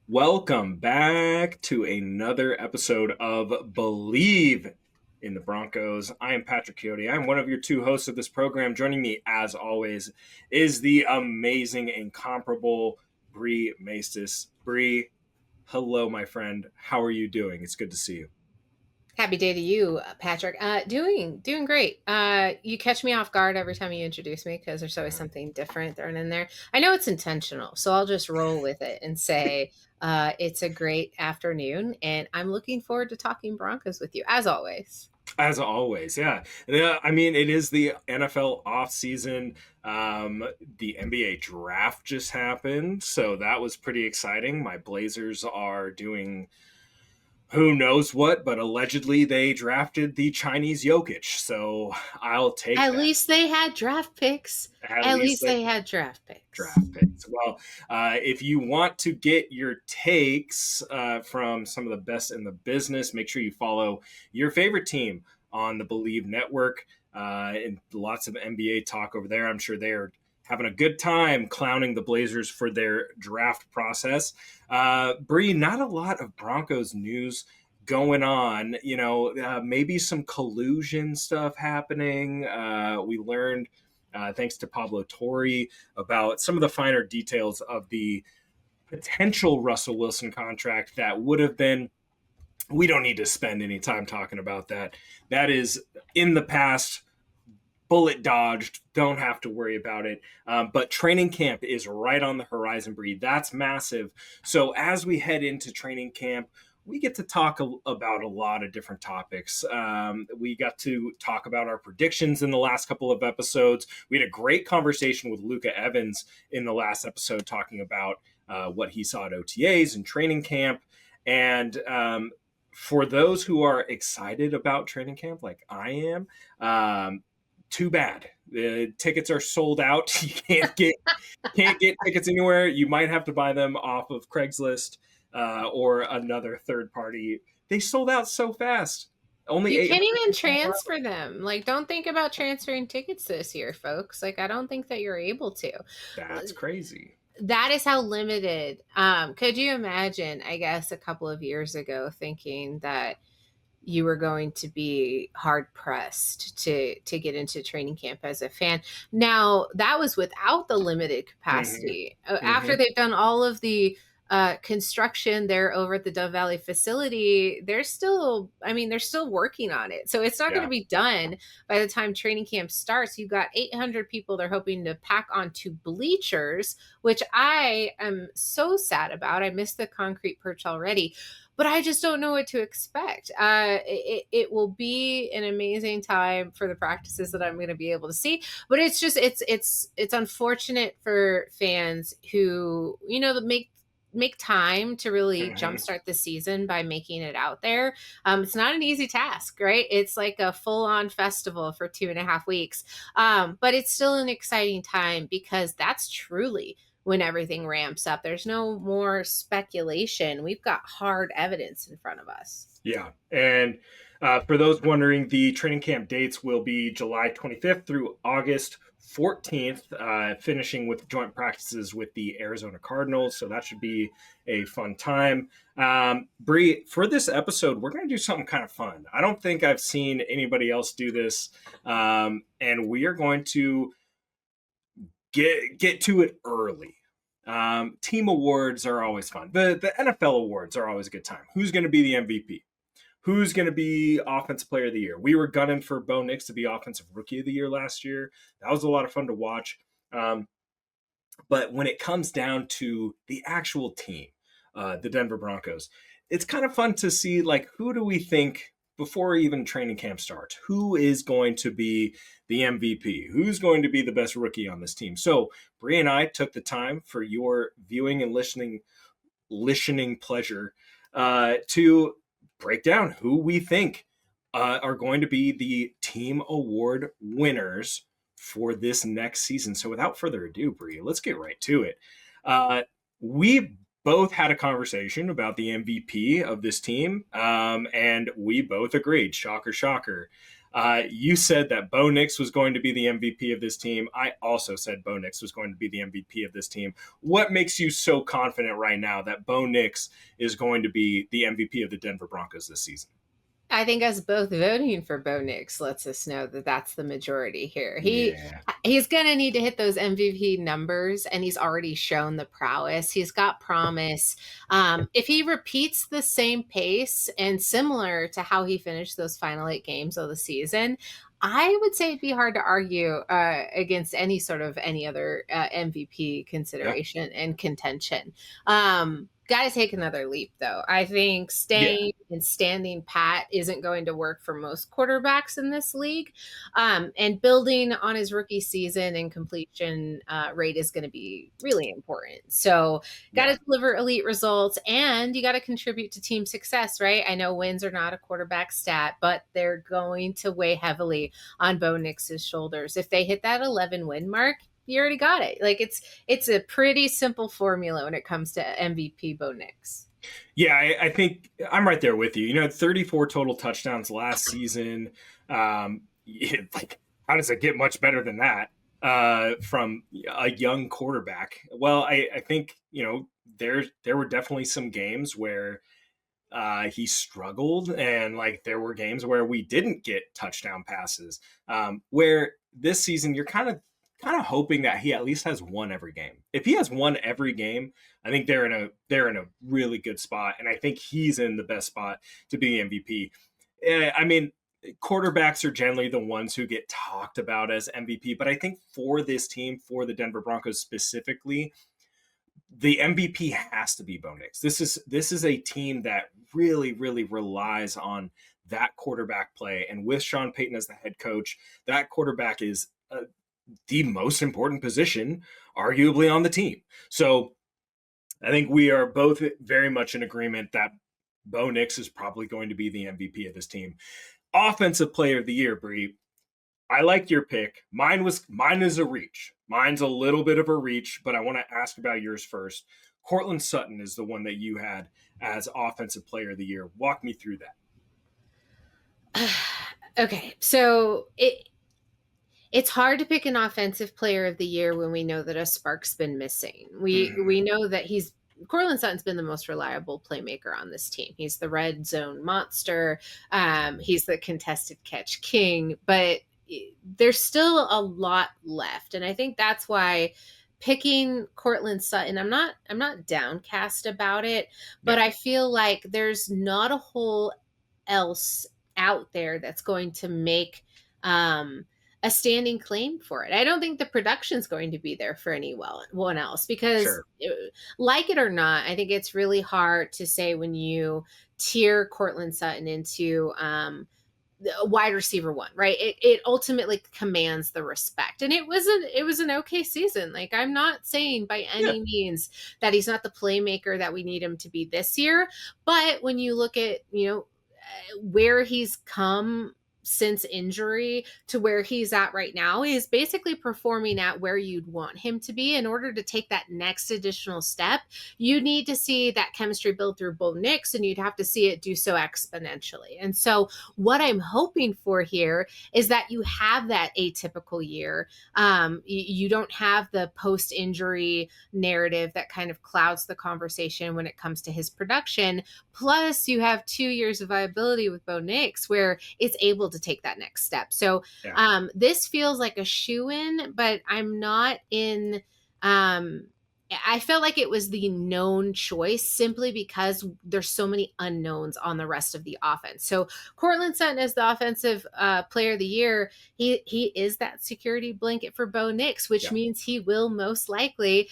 Welcome back to another episode of Bleav in the Broncos. I am Patrick Chiotti. I'm one of your two hosts of this program. Joining me, as always, is the amazing, incomparable Maestas. Hello, my friend. How are you doing? It's good to see you. Happy day to you, Patrick. Doing great. You catch me off guard every time you introduce me because there's always something different thrown in there. I know it's intentional, so I'll just roll with it and say it's a great afternoon, and I'm looking forward to talking Broncos with you as always. As always, yeah. I mean, it is the NFL offseason. The NBA draft just happened, so that was pretty exciting. My Blazers are doing who knows what, but allegedly they drafted the Chinese Jokic. So I'll take At that. least they had draft picks. At At least least they they had draft picks. draft picks. Well, if you want to get your takes from some of the best in the business, make sure you follow your favorite team on the Bleav Network. And lots of NBA talk over there. I'm sure they are having a good time clowning the Blazers for their draft process. Bree, not a lot of Broncos news going on. Maybe some collusion stuff happening. We learned, thanks to Pablo Torre, about some of the finer details of the potential Russell Wilson contract that would have been. We don't need to spend any time talking about that. That is in the past, bullet dodged. Don't have to worry about it. But training camp is right on the horizon, Bree. That's massive. So as we head into training camp, we get to talk about a lot of different topics. We got to talk about our predictions in the last couple of episodes. We had a great conversation with Luca Evans in the last episode talking about what he saw at OTAs and training camp. And for those who are excited about training camp, like I am, too bad. The tickets are sold out. You can't get tickets anywhere. You might have to buy them off of Craigslist or another third party. They sold out so fast. Only You can't 800 even people. transfer them. Like, don't think about transferring tickets this year, folks. Like, I don't think that you're able to. That's crazy. That is how limited. Could you imagine, I guess, a couple of years ago thinking that you were going to be hard pressed to get into training camp as a fan? Now, that was without the limited Mm-hmm. capacity. After Mm-hmm. they've done all of the construction there over at the Dove Valley facility, they're still working on it. So it's not going to Yeah. be done by the time training camp starts. You've got 800 people they're hoping to pack onto bleachers, which I am so sad about. I missed the concrete perch already, but I just don't know what to expect. It will be an amazing time for the practices that I'm going to be able to see, but it's unfortunate for fans who make time to really Mm-hmm. jumpstart the season by making it out there. It's not an easy task, right? It's like a full-on festival for 2.5 weeks, but it's still an exciting time because that's truly when everything ramps up. There's no more speculation. We've got hard evidence in front of us. Yeah. And for those wondering, the training camp dates will be July 25th through August 14th, finishing with joint practices with the Arizona Cardinals. So that should be a fun time. Bree, for this episode, we're going to do something kind of fun. I don't think I've seen anybody else do this. And we are going to get to it early. Team awards are always fun. The NFL awards are always a good time. Who's going to be the MVP? Who's going to be Offensive Player of the Year? We were gunning for Bo Nix to be Offensive Rookie of the Year last year. That was a lot of fun to watch. But when it comes down to the actual team, the Denver Broncos, it's kind of fun to see, like, who do we think before even training camp starts? Who is going to be the MVP? Who's going to be the best rookie on this team? So Bree and I took the time for your viewing and listening pleasure to break down who we think are going to be the team award winners for this next season. So without further ado, Bree, let's get right to it. We both had a conversation about the MVP of this team, and we both agreed. Shocker, shocker. You said that Bo Nix was going to be the MVP of this team. I also said Bo Nix was going to be the MVP of this team. What makes you so confident right now that Bo Nix is going to be the MVP of the Denver Broncos this season? I think us both voting for Bo Nix lets us know that that's the majority here. Yeah. He's going to need to hit those MVP numbers, and he's already shown the prowess. He's got promise. If he repeats the same pace and similar to how he finished those final 8 games of the season, I would say it'd be hard to argue against any other MVP Yeah. consideration and contention. Got to take another leap, though. I think Yeah. staying and standing pat isn't going to work for most quarterbacks in this league. And building on his rookie season and completion rate is going to be really important. So, got Yeah. to deliver elite results, and you got to contribute to team success, right? I know wins are not a quarterback stat, but they're going to weigh heavily on Bo Nix's shoulders. If they hit that 11 win mark, you already got it. Like it's a pretty simple formula when it comes to MVP Bo Nix. Yeah, I think I'm right there with you. 34 total touchdowns last season. Like, how does it get much better than that from a young quarterback? Well, I think there were definitely some games where he struggled, and like there were games where we didn't get touchdown passes. Where this season you're kind of hoping that he at least has one every game. If he has one every game, I think they're in a really good spot, and I think he's in the best spot to be MVP. I mean, quarterbacks are generally the ones who get talked about as MVP, but I think for this team, for the Denver Broncos specifically, the MVP has to be Bo Nix. This is a team that really, really relies on that quarterback play, and with Sean Payton as the head coach, that quarterback is the most important position, arguably, on the team. So I think we are both very much in agreement that Bo Nix is probably going to be the MVP of this team. Offensive Player of the Year, Bleav. I like your pick. Mine is a reach. Mine's a little bit of a reach, but I want to ask about yours first. Courtland Sutton is the one that you had as Offensive Player of the Year. Walk me through that. Okay, so it's hard to pick an Offensive Player of the Year when we know that a spark's been missing. We know that Courtland Sutton's been the most reliable playmaker on this team. He's the red zone monster. He's the contested catch king, but there's still a lot left. And I think that's why picking Courtland Sutton, I'm not downcast about it, but I feel like there's not a whole else out there that's going to make a standing claim for it. I don't think the production's going to be there for anyone else because, like it or not, I think it's really hard to say when you tier Courtland Sutton into wide receiver one, right? It ultimately commands the respect, and it was an okay season. Like, I'm not saying by any means that he's not the playmaker that we need him to be this year, but when you look at where he's come since injury to where he's at right now, is basically performing at where you'd want him to be. In order to take that next additional step, you need to see that chemistry build through Bo Nix, and you'd have to see it do so exponentially. And so what I'm hoping for here is that you have that atypical year. You don't have the post-injury narrative that kind of clouds the conversation when it comes to his production. Plus, you have 2 years of viability with Bo Nix where it's able to take that next step. So this feels like a shoo-in, but I'm not in I felt like it was the known choice simply because there's so many unknowns on the rest of the offense. So Courtland Sutton as the Offensive Player of the Year, he is that security blanket for Bo Nix, which means he will most likely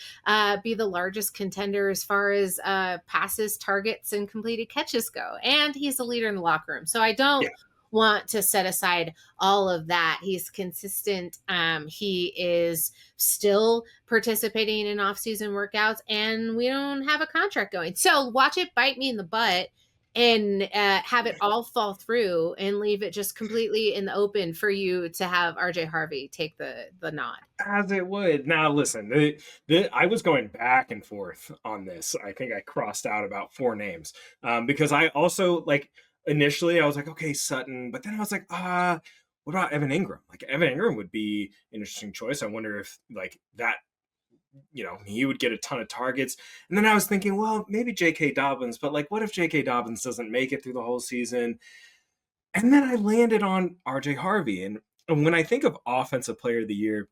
be the largest contender as far as passes, targets, and completed catches go. And he's a leader in the locker room. So I don't want to set aside all of that. He's consistent. He is still participating in off-season workouts, and we don't have a contract going. So watch it bite me in the butt and have it all fall through and leave it just completely in the open for you to have RJ Harvey take the nod. As it would. Now, listen, I was going back and forth on this. I think I crossed out about 4 names because I also, like, initially I was like, okay, Sutton, but then I was like, what about Evan Ingram? Like Evan Ingram would be an interesting choice. I wonder if like that, he would get a ton of targets. And then I was thinking, well, maybe J.K. Dobbins, but like, what if J.K. Dobbins doesn't make it through the whole season? And then I landed on RJ Harvey. And when I think of offensive player of the year,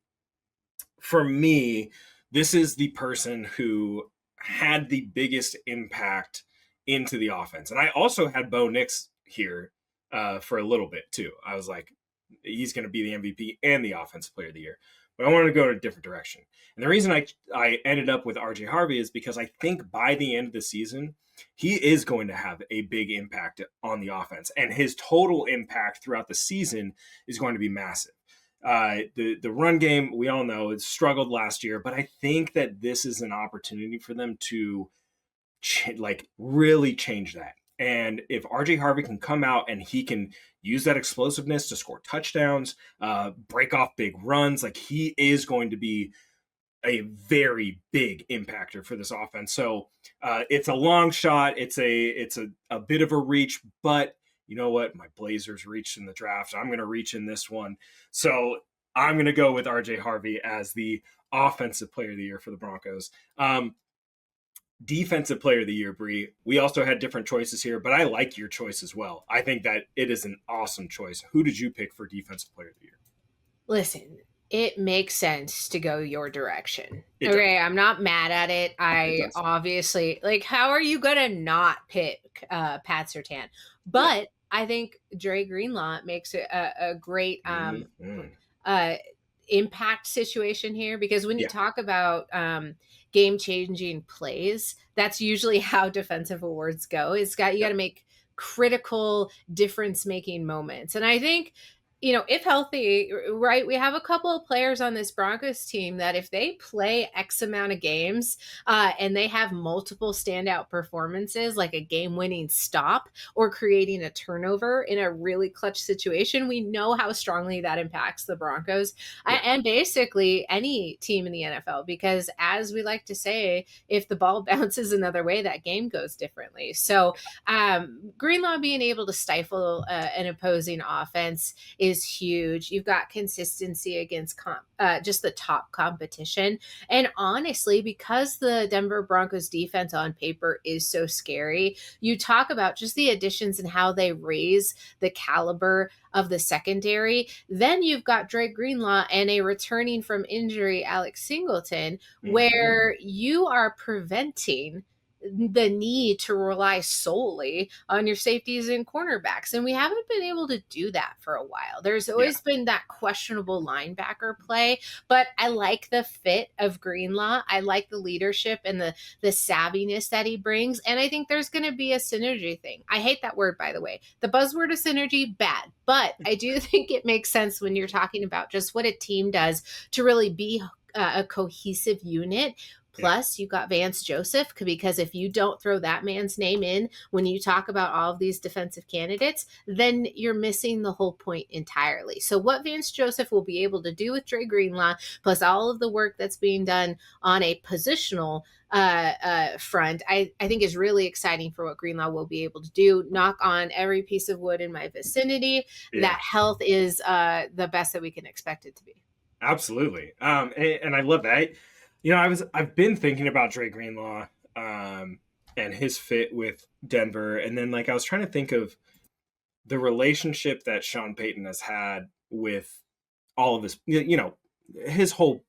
for me, this is the person who had the biggest impact into the offense. And I also had Bo Nix here for a little bit too. I was like, he's going to be the MVP and the offensive player of the year. But I wanted to go in a different direction. And the reason I ended up with RJ Harvey is because I think by the end of the season, he is going to have a big impact on the offense. And his total impact throughout the season is going to be massive. The run game, we all know, it struggled last year, but I think that this is an opportunity for them to really change that. And if RJ Harvey can come out and he can use that explosiveness to score touchdowns, break off big runs, like he is going to be a very big impactor for this offense. So it's a long shot. It's a bit of a reach, but you know what? My Blazers reached in the draft. I'm going to reach in this one. So I'm going to go with RJ Harvey as the offensive player of the year for the Broncos. Defensive player of the year, Bree. We also had different choices here, but I like your choice as well. I think that it is an awesome choice. Who did you pick for defensive player of the year? Listen, it makes sense to go your direction. It Okay, I'm not mad at it. I does. obviously, like, how are you gonna not pick Pat Surtain? But I think Dre Greenlaw makes a great impact situation here, because when you talk about game changing plays, that's usually how defensive awards go. You got to make critical difference making moments. And I think, if healthy, right, we have a couple of players on this Broncos team that if they play X amount of games and they have multiple standout performances, like a game-winning stop or creating a turnover in a really clutch situation, we know how strongly that impacts the Broncos and basically any team in the NFL, because as we like to say, if the ball bounces another way, that game goes differently. So Greenlaw being able to stifle an opposing offense is huge. You've got consistency against just the top competition. And honestly, because the Denver Broncos defense on paper is so scary, you talk about just the additions and how they raise the caliber of the secondary. Then you've got Dre Greenlaw and a returning from injury Alex Singleton, where you are preventing the need to rely solely on your safeties and cornerbacks. And we haven't been able to do that for a while. There's always been that questionable linebacker play, but I like the fit of Greenlaw. I like the leadership and the savviness that he brings. And I think there's going to be a synergy thing. I hate that word, by the way. The buzzword of synergy, bad. But I do think it makes sense when you're talking about just what a team does to really be a cohesive unit. Plus, you got Vance Joseph, because if you don't throw that man's name in when you talk about all of these defensive candidates, then you're missing the whole point entirely. So what Vance Joseph will be able to do with Dre Greenlaw, plus all of the work that's being done on a positional front, I think is really exciting for what Greenlaw will be able to do. Knock on every piece of wood in my vicinity. That health is the best that we can expect it to be. Absolutely. And I love that. I've been thinking about Dre Greenlaw and his fit with Denver. And then I was trying to think of the relationship that Sean Payton has had with all of his whole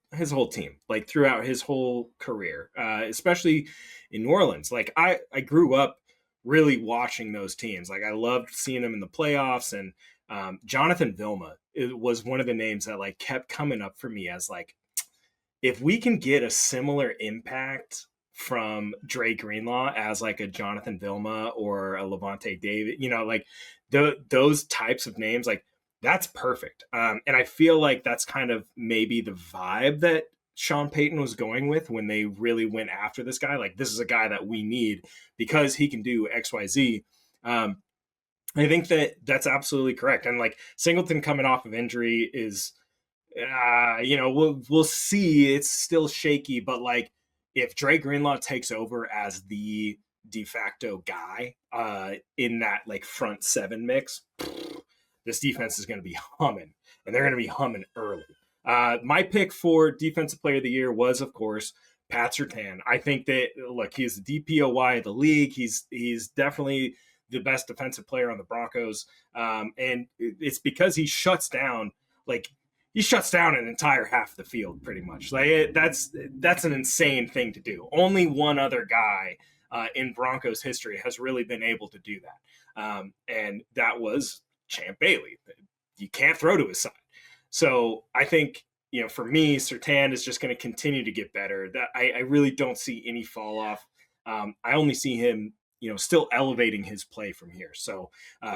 team, throughout his whole career, especially in New Orleans. I grew up really watching those teams. I loved seeing them in the playoffs, and Jonathan Vilma was one of the names that kept coming up for me as if we can get a similar impact from Dre Greenlaw as a Jonathan Vilma or a Levante David, those types of names, that's perfect. And I feel like that's kind of maybe the vibe that Sean Payton was going with when they really went after this guy. This is a guy that we need because he can do X, Y, Z. I think that's absolutely correct. And Singleton coming off of injury is, we'll see. It's still shaky, but if Dre Greenlaw takes over as the de facto guy in that front seven mix, this defense is going to be humming, and they're going to be humming early. My pick for Defensive Player of the Year was, of course, Pat Surtain. I think that, look, he's the DPOY of the league. He's definitely the best defensive player on the Broncos, and it's because he shuts down an entire half of the field pretty much. That's an insane thing to do. Only one other guy in Broncos history has really been able to do that, and that was Champ Bailey. You can't throw to his side. So I think, for me, Surtain is just going to continue to get better. That I really don't see any fall off. I only see him, still elevating his play from here. So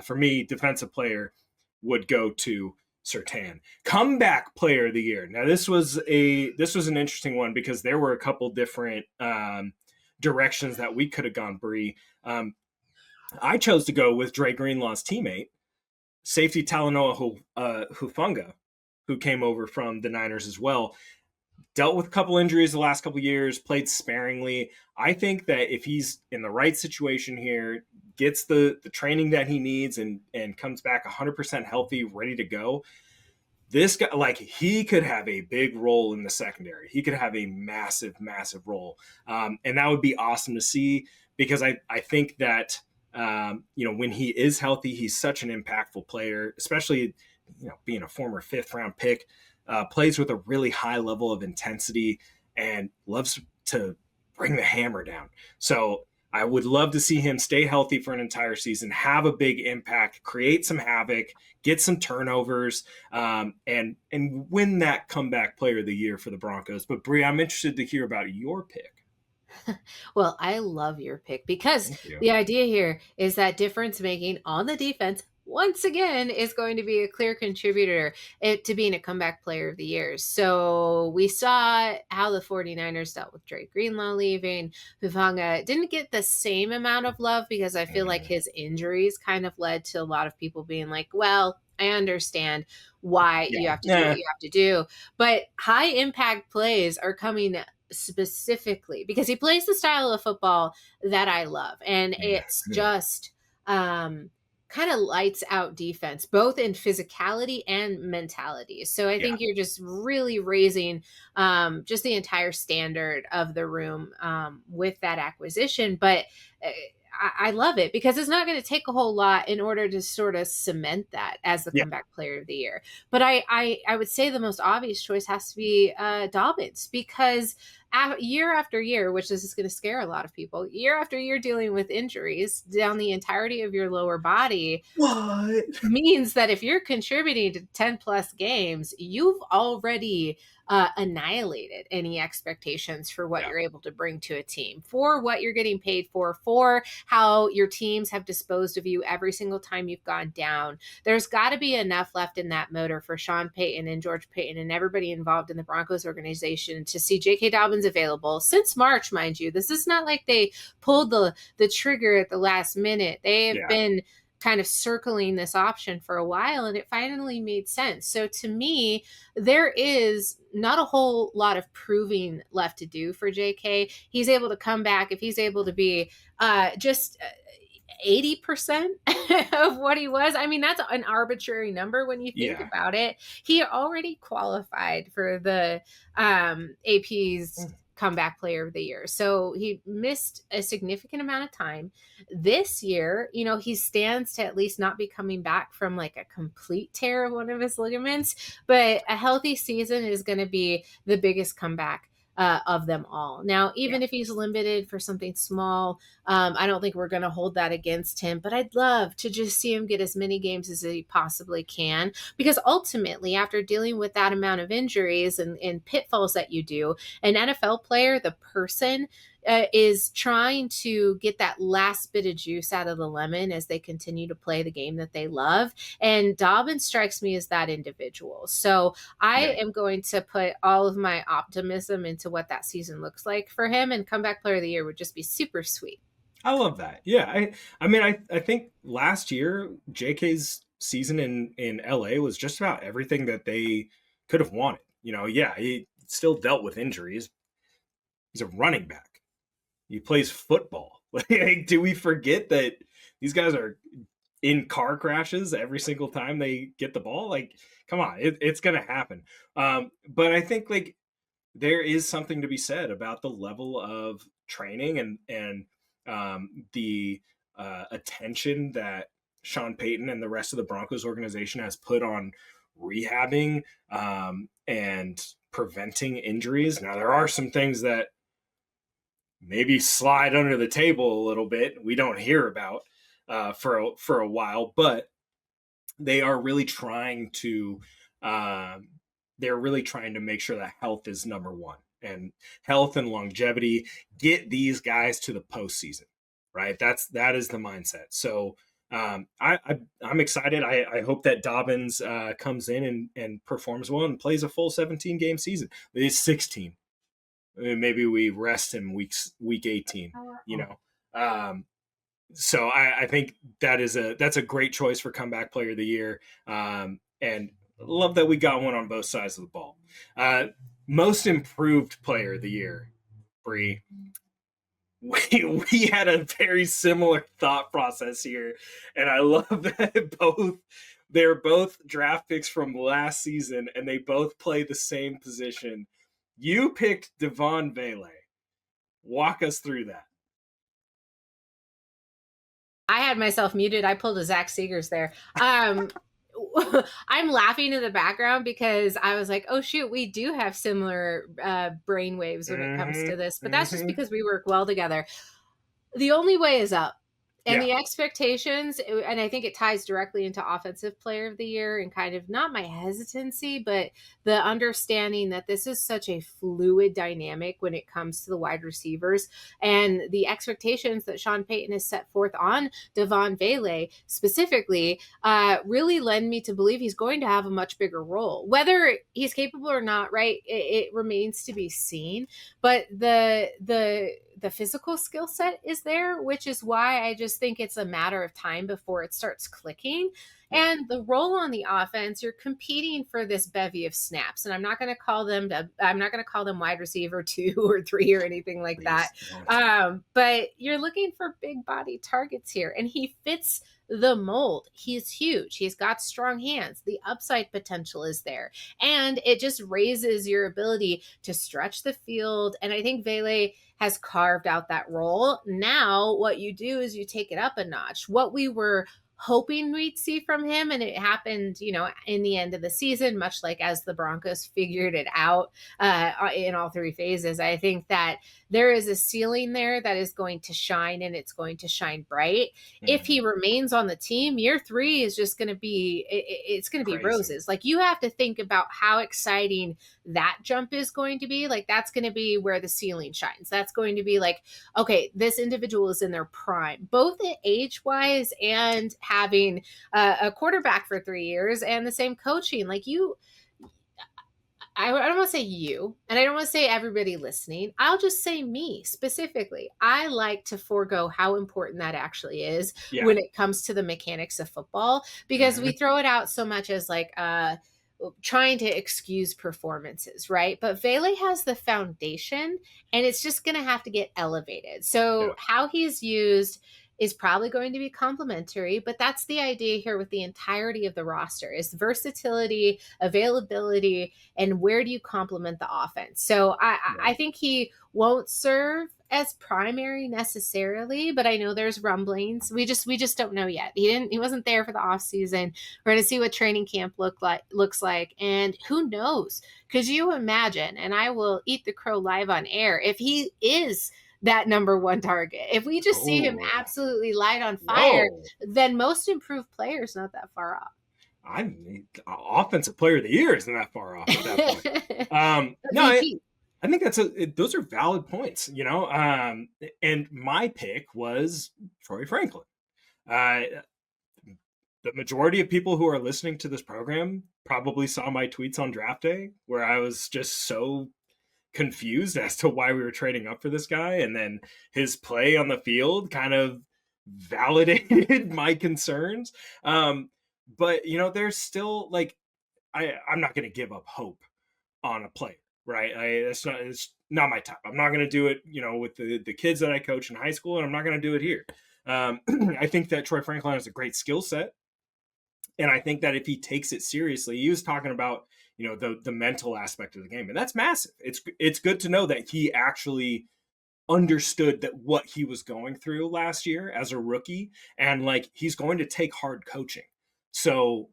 for me, defensive player would go to Surtain. Comeback player of the year. Now this was an interesting one because there were a couple different directions that we could have gone, Bree. I chose to go with Dre Greenlaw's teammate, safety Talanoa Hufanga, who came over from the Niners as well. Dealt with a couple injuries the last couple years, played sparingly. I think that if he's in the right situation here, gets the training that he needs and comes back 100% healthy, ready to go, this guy, he could have a big role in the secondary. He could have a massive, massive role. And that would be awesome to see because I think that, when he is healthy, he's such an impactful player, especially, being a former 5th round pick. Plays with a really high level of intensity and loves to bring the hammer down. So I would love to see him stay healthy for an entire season, have a big impact, create some havoc, get some turnovers, and win that comeback player of the year for the Broncos. But Bree, I'm interested to hear about your pick. Well, I love your pick because the idea here is that difference making on the defense once again is going to be a clear contributor to being a comeback player of the year. So we saw how the 49ers dealt with Dre Greenlaw leaving. Hufanga didn't get the same amount of love because I feel like his injuries kind of led to a lot of people being like, well, I understand why you have to do what you have to do. But high impact plays are coming specifically because he plays the style of football that I love. And it's just kind of lights out defense, both in physicality and mentality. So I think you're just really raising just the entire standard of the room with that acquisition. But I love it because it's not going to take a whole lot in order to sort of cement that as the comeback player of the year. But I would say the most obvious choice has to be Dobbins because year after year, which this is going to scare a lot of people, year after year dealing with injuries down the entirety of your lower body means that if you're contributing to 10 plus games, you've already annihilated any expectations for what you're able to bring to a team, for what you're getting paid for how your teams have disposed of you every single time you've gone down. There's got to be enough left in that motor for Sean Payton and George Payton and everybody involved in the Broncos organization to see J.K. Dobbins available since March, mind you. This is not like they pulled the trigger at the last minute. They have been kind of circling this option for a while, and it finally made sense. So to me, there is not a whole lot of proving left to do for JK. He's able to come back if he's able to be just 80% of what he was. I mean, that's an arbitrary number when you think about it. He already qualified for the AP's comeback player of the year. So he missed a significant amount of time. This year, he stands to at least not be coming back from like a complete tear of one of his ligaments, but a healthy season is going to be the biggest comeback of them all. Now, even if he's limited for something small, I don't think we're going to hold that against him, but I'd love to just see him get as many games as he possibly can, because ultimately, after dealing with that amount of injuries and pitfalls that you do, an NFL player, the person, is trying to get that last bit of juice out of the lemon as they continue to play the game that they love. And Dobbins strikes me as that individual. So I am going to put all of my optimism into what that season looks like for him, and comeback player of the year would just be super sweet. I love that. Yeah. I think last year, JK's season in LA was just about everything that they could have wanted. He still dealt with injuries. He's a running back. He plays football. Do we forget that these guys are in car crashes every single time they get the ball. Like, come on, it's going to happen. But I think like there is something to be said about the level of training and the attention that Sean Payton and the rest of the Broncos organization has put on rehabbing and preventing injuries. Now, there are some things that maybe slide under the table a little bit we don't hear about for a while, but they are really trying to make sure that health is number one, and health and longevity get these guys to the postseason, right? That is the mindset. So I'm excited. I hope that Dobbins comes in and performs well and plays a full 17 game season. It's 16. I mean, maybe we rest him week 18. You know, so I think that's a great choice for comeback player of the year, and love that we got one on both sides of the ball. Most improved player of the year, Bree. We had a very similar thought process here, and I love that they're both draft picks from last season, and they both play the same position. You picked Devon Vele. Walk us through that. I had myself muted. I pulled a Zach Seegers there. I'm laughing in the background because I was like, oh, shoot, we do have similar brain waves when it comes to this. But that's just because we work well together. The only way is up. And the expectations, and I think it ties directly into offensive player of the year and kind of not my hesitancy, but the understanding that this is such a fluid dynamic when it comes to the wide receivers, and the expectations that Sean Payton has set forth on Devon Vele specifically really lend me to believe he's going to have a much bigger role. Whether he's capable or not, right, it remains to be seen. But the physical skill set is there, which is why I just think it's a matter of time before it starts clicking. And the role on the offense, you're competing for this bevy of snaps, and I'm not going to call them wide receiver 2 or 3 or anything like that. But you're looking for big body targets here, and he fits the mold. He's huge. He's got strong hands. The upside potential is there, and it just raises your ability to stretch the field. And I think Vele has carved out that role. Now what you do is you take it up a notch. What we were hoping we'd see from him, and it happened, in the end of the season, much like as the Broncos figured it out in all 3 phases. I think that there is a ceiling there that is going to shine, and it's going to shine bright. If he remains on the team, year 3 is just going to be, it's going to be roses. Like, you have to think about how exciting that jump is going to be. Like, that's going to be where the ceiling shines. That's going to be like, okay, this individual is in their prime, both age-wise and having a quarterback for 3 years and the same coaching. Like, I don't want to say you, and I don't want to say everybody listening. I'll just say me specifically. I like to forego how important that actually is when it comes to the mechanics of football, because we throw it out so much as like trying to excuse performances, right? But Vele has the foundation, and it's just going to have to get elevated. So how he's used is probably going to be complementary, but that's the idea here with the entirety of the roster is versatility, availability, and where do you complement the offense? So I think he won't serve as primary necessarily, but I know there's rumblings. We just don't know yet. He wasn't there for the off season. We're going to see what training camp looks like, and who knows? Could you imagine, and I will eat the crow live on air, if he is that number 1 target, if we just see him absolutely light on fire, then most improved players not that far off. I mean, offensive player of the year isn't that far off at that point. No, I think those are valid points, and my pick was Troy Franklin. The majority of people who are listening to this program probably saw my tweets on draft day where I was just so confused as to why we were trading up for this guy, and then his play on the field kind of validated my concerns. But there's still like I'm not going to give up hope on a player, right? It's not my type. I'm not going to do it, with the kids that I coach in high school, and I'm not going to do it here. I think that Troy Franklin has a great skill set. And I think that if he takes it seriously, he was talking about, the mental aspect of the game, and that's massive. It's good to know that he actually understood that what he was going through last year as a rookie, and like he's going to take hard coaching. So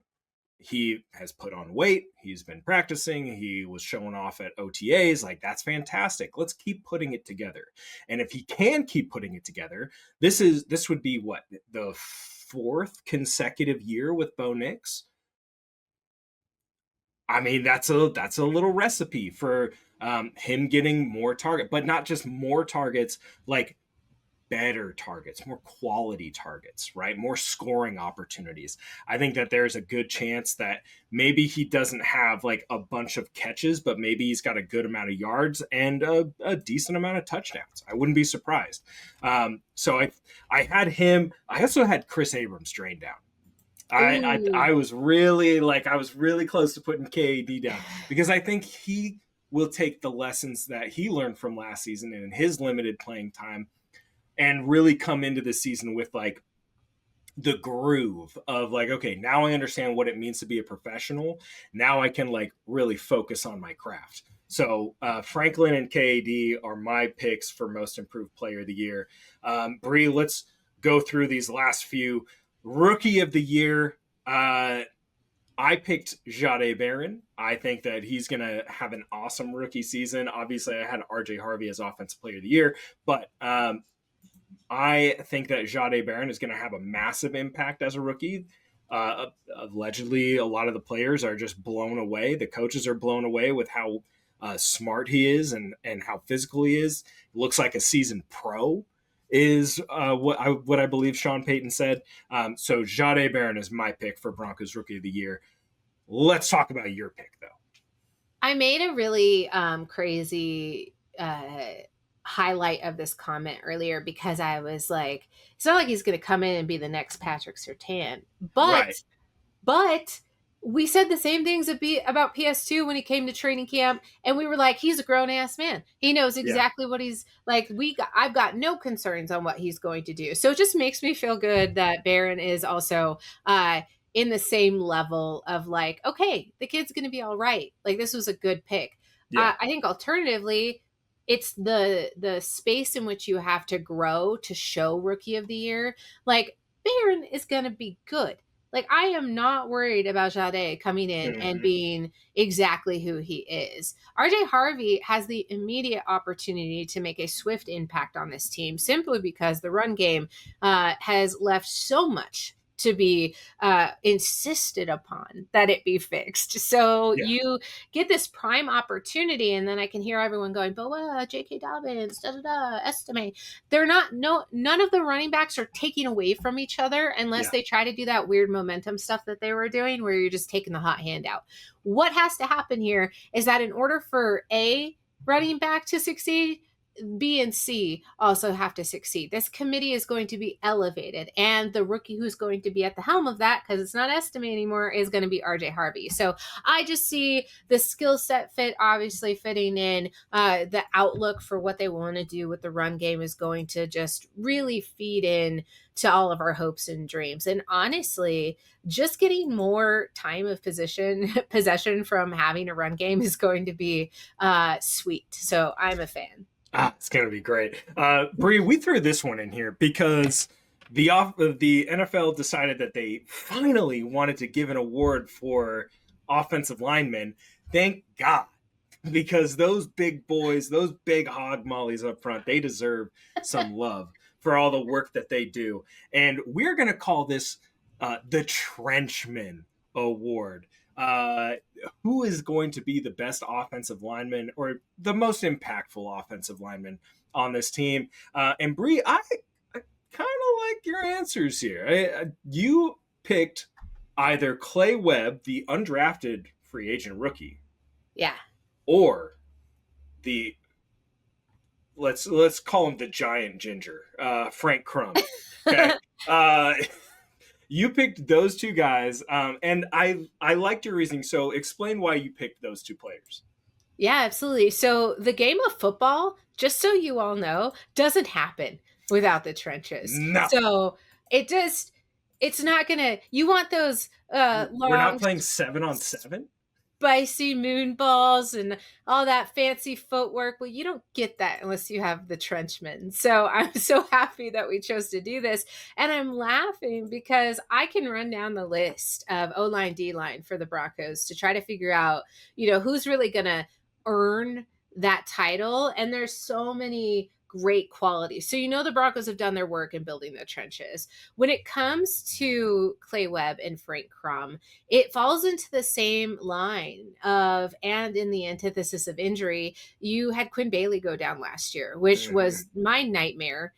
he has put on weight, he's been practicing, he was showing off at OTAs. Like, that's fantastic. Let's keep putting it together. And if he can keep putting it together, this would be what, the fourth consecutive year with Bo Nix. I mean, that's a little recipe for him getting more target, but not just more targets, like better targets, more quality targets, right? More scoring opportunities. I think that there's a good chance that maybe he doesn't have like a bunch of catches, but maybe he's got a good amount of yards and a decent amount of touchdowns. I wouldn't be surprised. So I had him. I also had Chris Abrams drained down. I was really close to putting KAD down, because I think he will take the lessons that he learned from last season and in his limited playing time and really come into the season with like the groove of like, okay, now I understand what it means to be a professional. Now I can like really focus on my craft. So Franklin and KAD are my picks for most improved player of the year. Bree, let's go through these last few. Rookie of the year, I picked Jahdae Barron. I think that he's going to have an awesome rookie season. Obviously, I had RJ Harvey as offensive player of the year, but I think that Jahdae Barron is going to have a massive impact as a rookie. Allegedly, a lot of the players are just blown away. The coaches are blown away with how smart he is and how physical he is. Looks like a seasoned pro is what I believe Sean Payton said. So Jahdae Barron is my pick for Broncos Rookie of the Year. Let's talk about your pick, though. I made a really crazy highlight of this comment earlier because I was like, it's not like he's going to come in and be the next Patrick Surtain, but we said the same things about PS2 when he came to training camp, and we were like, he's a grown ass man. He knows exactly what he's like. I've got no concerns on what he's going to do. So it just makes me feel good that Barron is also in the same level of like, okay, the kid's going to be all right. Like, this was a good pick. I think alternatively, it's the space in which you have to grow to show Rookie of the Year. Like, Barron is going to be good. Like, I am not worried about Jahdae coming in and being exactly who he is. RJ Harvey has the immediate opportunity to make a swift impact on this team simply because the run game has left so much to be insisted upon that it be fixed. So you get this prime opportunity, and then I can hear everyone going, but J.K. Dobbins, estimate. They're not, none of the running backs are taking away from each other unless they try to do that weird momentum stuff that they were doing where you're just taking the hot hand out. What has to happen here is that in order for a running back to succeed, B and C also have to succeed. This committee is going to be elevated, and the rookie who's going to be at the helm of that, because it's not estimate anymore, is going to be RJ Harvey. So I just see the skill set fit obviously fitting in. The outlook for what they want to do with the run game is going to just really feed in to all of our hopes and dreams. And honestly, just getting more time of possession from having a run game is going to be sweet. So I'm a fan. It's going to be great. Bree, we threw this one in here because the NFL decided that they finally wanted to give an award for offensive linemen. Thank God, because those big boys, those big hog mollies up front, they deserve some love for all the work that they do. And we're going to call this the Trenchman Award. Who is going to be the best offensive lineman or the most impactful offensive lineman on this team? And Bree, I kind of like your answers here. You picked either Clay Webb, the undrafted free agent rookie, or the let's call him the giant ginger, Frank Crump. Okay. You picked those two guys, and I liked your reasoning. So explain why you picked those two players. Yeah, absolutely. So the game of football, just so you all know, doesn't happen. without the trenches. No, So it just, it's not gonna, you want those we're not long playing 7-on-7. spicy moon balls and all that fancy footwork. Well, you don't get that unless you have the trenchmen. So I'm so happy that we chose to do this. And I'm laughing because I can run down the list of O line, D line for the Broncos to try to figure out, who's really going to earn that title. And there's so many great qualities. So, the Broncos have done their work in building the trenches. When it comes to Clay Webb and Frank Crum, it falls into the same line of, and in the antithesis of injury, you had Quinn Bailey go down last year, which was my nightmare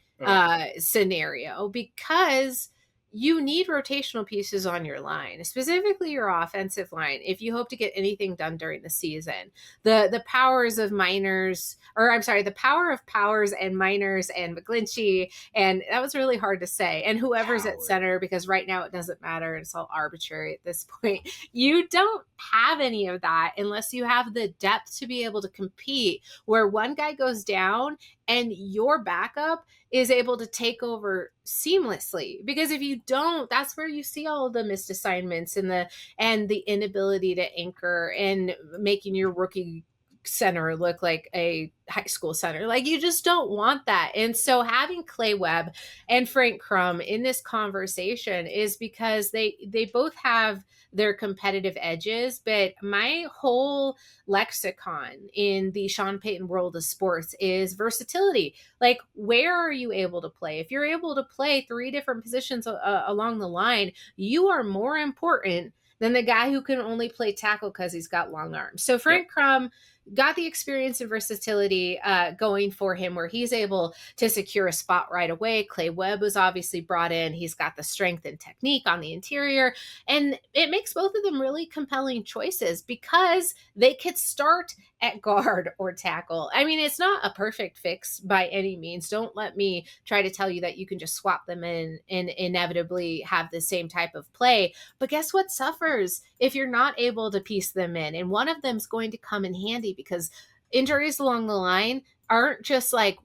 scenario, because you need rotational pieces on your line, specifically your offensive line, if you hope to get anything done during the season. The powers of Miners, or I'm sorry, the power of Powers and Miners and McGlinchey, and that was really hard to say, and whoever's at center, because right now it doesn't matter. It's all arbitrary at this point. You don't have any of that unless you have the depth to be able to compete, where one guy goes down and your backup is able to take over seamlessly. Because if you don't, that's where you see all the missed assignments and the inability to anchor and making your rookie center look like a high school center. Like, you just don't want that. And so having Clay Webb and Frank Crum in this conversation is because they both have their competitive edges, but my whole lexicon in the Sean Payton world of sports is versatility. Like, where are you able to play? If you're able to play three different positions along the line, you are more important than the guy who can only play tackle because he's got long arms. So Frank Crum got the experience and versatility going for him, where he's able to secure a spot right away. Clay Webb was obviously brought in. He's got the strength and technique on the interior. And it makes both of them really compelling choices because they could start at guard or tackle. I mean, it's not a perfect fix by any means. Don't let me try to tell you that you can just swap them in and inevitably have the same type of play. But guess what suffers if you're not able to piece them in? And one of them is going to come in handy, because injuries along the line aren't just like,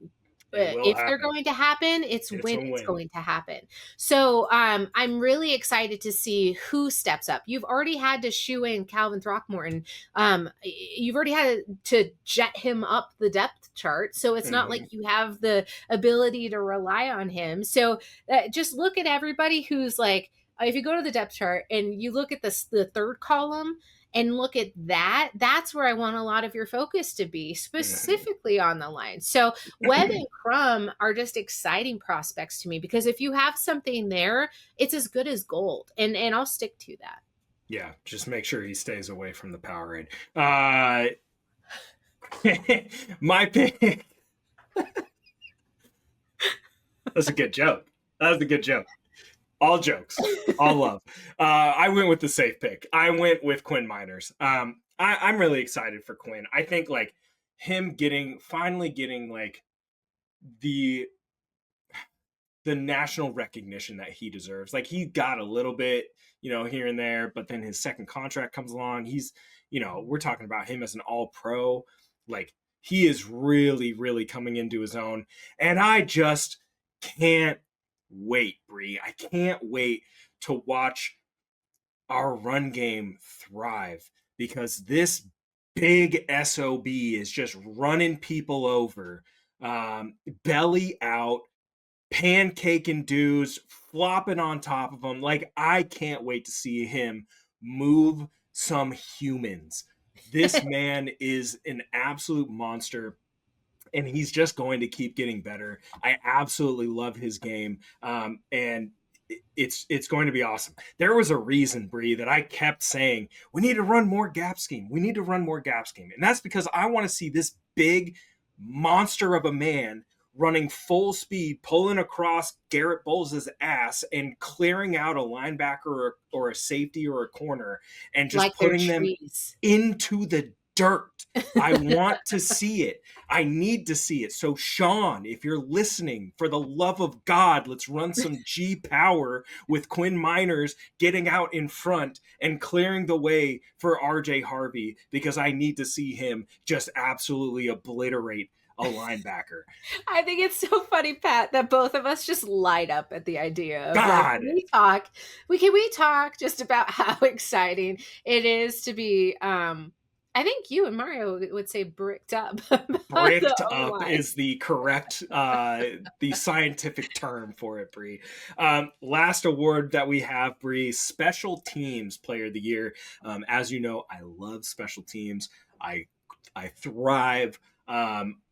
if they're going to happen, it's when it's going to happen. So I'm really excited to see who steps up. You've already had to shoe in Calvin Throckmorton. You've already had to jet him up the depth chart. So it's not like you have the ability to rely on him. So just look at everybody who's like, if you go to the depth chart and you look at the third column, and look at that, that's where I want a lot of your focus to be, specifically on the line. So Webb and Crum are just exciting prospects to me, because if you have something there, it's as good as gold. And I'll stick to that. Yeah, just make sure he stays away from the Powerade. My pick. That's a good joke. That was a good joke. All jokes, all love. I went with the safe pick. I went with Quinn Miners. I'm really excited for Quinn. I think like him finally getting like the national recognition that he deserves. Like, he got a little bit, here and there, but then his second contract comes along. He's, we're talking about him as an all-pro. Like, he is really, really coming into his own. And I just can't wait, Bree. I can't wait to watch our run game thrive, because this big SOB is just running people over, belly out, pancaking dudes, flopping on top of them. Like, I can't wait to see him move some humans. This man is an absolute monster, and he's just going to keep getting better. I absolutely love his game, and it's going to be awesome. There was a reason, Bree, that I kept saying, we need to run more gap scheme. We need to run more gap scheme. And that's because I want to see this big monster of a man running full speed, pulling across Garrett Bowles' ass and clearing out a linebacker or a safety or a corner and just like putting them into the dirt. I want to see it. I need to see it. So, Sean, if you're listening, for the love of God, let's run some G power with Quinn Miners getting out in front and clearing the way for RJ Harvey, because I need to see him just absolutely obliterate a linebacker. I think it's so funny, Pat, that both of us just light up at the idea of like, God, can we talk just about how exciting it is to be I think you and Mario would say bricked up about the bricked up O-line. is the correct, the scientific term for it, Bree. Last award that we have, Bree, Special Teams Player of the Year. As you know, I love special teams. I thrive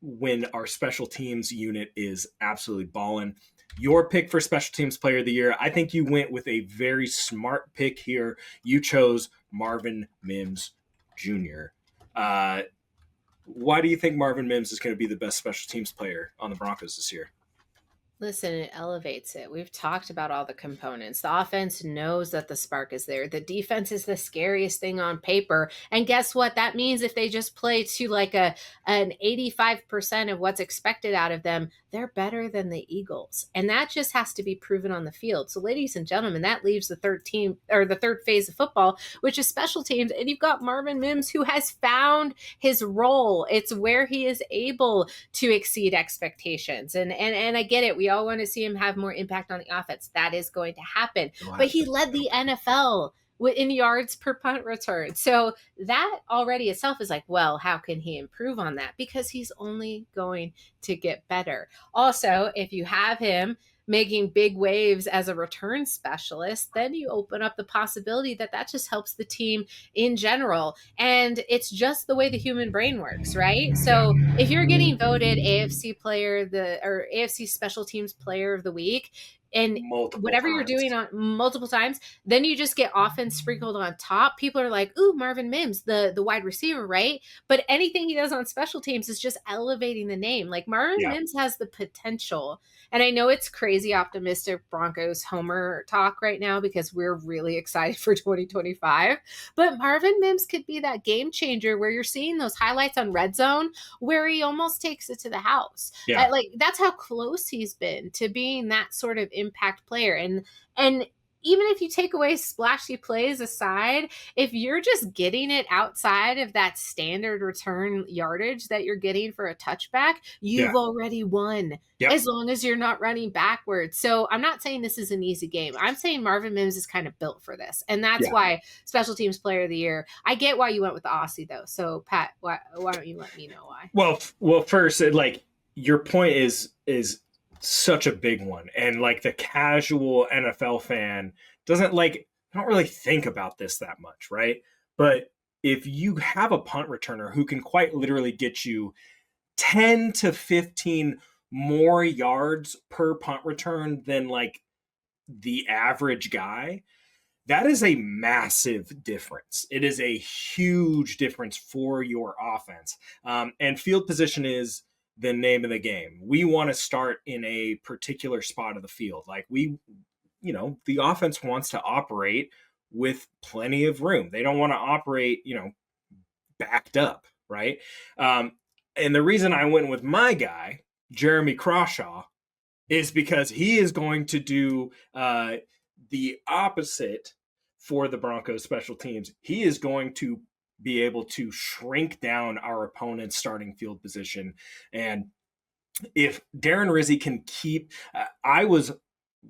when our special teams unit is absolutely balling. Your pick for Special Teams Player of the Year, I think you went with a very smart pick here. You chose Marvin Mims Jr. Why do you think Marvin Mims is going to be the best special teams player on the Broncos this year? Listen, it elevates it. We've talked about all the components. The offense knows that the spark is there. The defense is the scariest thing on paper. And guess what? That means if they just play to like an 85% of what's expected out of them, they're better than the Eagles. And that just has to be proven on the field. So, ladies and gentlemen, that leaves the third team or the third phase of football, which is special teams. And you've got Marvin Mims, who has found his role. It's where he is able to exceed expectations. And I get it. We all want to see him have more impact on the offense. That is going to happen. But he led the NFL in yards per punt return. So that already itself is like, well, how can he improve on that? Because he's only going to get better. Also, if you have him making big waves as a return specialist, then you open up the possibility that that just helps the team in general. And it's just the way the human brain works, right? So if you're getting voted AFC AFC special teams player of the week, and whatever you're doing on multiple times, then you just get offense sprinkled on top. People are like, ooh, Marvin Mims, the wide receiver, right? But anything he does on special teams is just elevating the name. Like Marvin Mims has the potential. And I know it's crazy optimistic Broncos homer talk right now because we're really excited for 2025. But Marvin Mims could be that game changer where you're seeing those highlights on Red Zone where he almost takes it to the house. Yeah. Like that's how close he's been to being that sort of impact player. And even if you take away splashy plays aside, if you're just getting it outside of that standard return yardage that you're getting for a touchback, you've already won. As long as you're not running backwards. So I'm not saying this is an easy game. I'm saying Marvin Mims is kind of built for this. And that's why Special Teams Player of the Year. I get why you went with the Aussie, though. So, Pat, why don't you let me know why? Well, first, like, your point is such a big one, and like the casual NFL fan don't really think about this that much, right? But if you have a punt returner who can quite literally get you 10 to 15 more yards per punt return than like the average guy, that is a massive difference. It is a huge difference for your offense. And field position is the name of the game. We want to start in a particular spot of the field. Like the offense wants to operate with plenty of room. They don't want to operate, backed up, right? And the reason I went with my guy, Jeremy Crawshaw, is because he is going to do the opposite for the Broncos special teams. He is going to be able to shrink down our opponent's starting field position. And if Darren Rizzi can keep, I was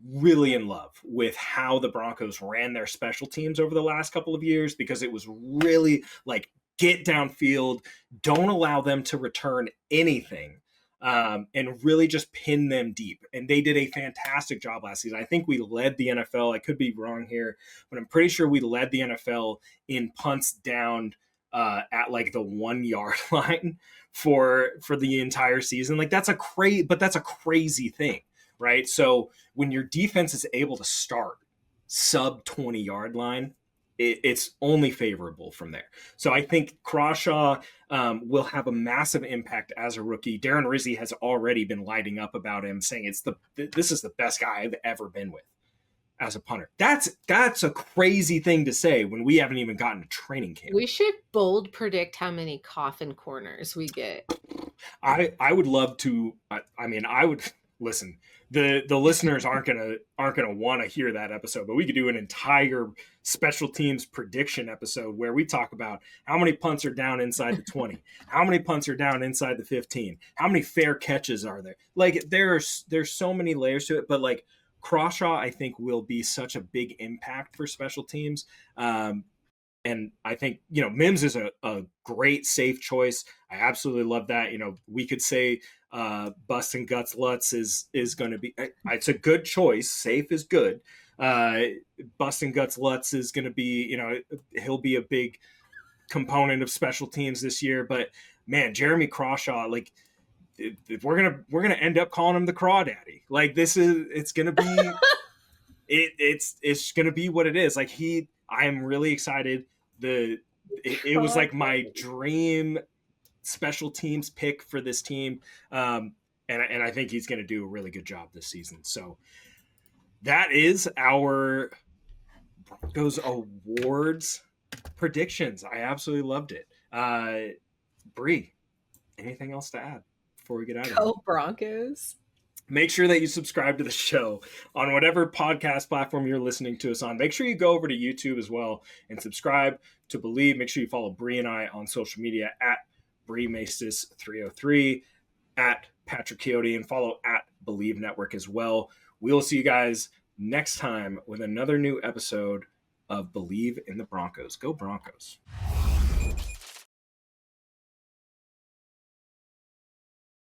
really in love with how the Broncos ran their special teams over the last couple of years, because it was really like get downfield, don't allow them to return anything, and really just pin them deep. And they did a fantastic job last season. I think we led the NFL. I could be wrong here, but I'm pretty sure we led the NFL in punts down at like the 1 yard line for the entire season. Like that's a crazy thing, right? So when your defense is able to start sub 20 yard line, it's only favorable from there. So I think Crawshaw will have a massive impact as a rookie. Darren Rizzi has already been lighting up about him, saying this is the best guy I've ever been with as a punter. That's a crazy thing to say when we haven't even gotten to training camp. We should bold predict how many coffin corners we get. I would love to. I would. listen, the listeners aren't gonna want to hear that episode, but we could do an entire special teams prediction episode where we talk about how many punts are down inside the 20, how many punts are down inside the 15, how many fair catches are there. Like there's so many layers to it, but like Crawshaw, I think, will be such a big impact for special teams. And I think, Mims is a great safe choice. I absolutely love that. We could say Bustin' Guts Lutz is going to be, it's a good choice. Safe is good. Bustin' Guts Lutz is going to be, he'll be a big component of special teams this year. But man, Jeremy Crawshaw, like, if we're gonna end up calling him the Crawdaddy. Like it's gonna be it's gonna be what it is. Like I am really excited. It was like my dream special teams pick for this team, and I think he's gonna do a really good job this season. So that is our Broncos awards predictions. I absolutely loved it. Bree, anything else to add before we get out of here? Go Broncos. Make sure that you subscribe to the show on whatever podcast platform you're listening to us on. Make sure you go over to YouTube as well and subscribe to Bleav. Make sure you follow Bree and I on social media at Bree Maestas 303, at Patrick Chiotti, and follow at Bleav Network as well. We will see you guys next time with another new episode of Bleav in the Broncos. Go Broncos.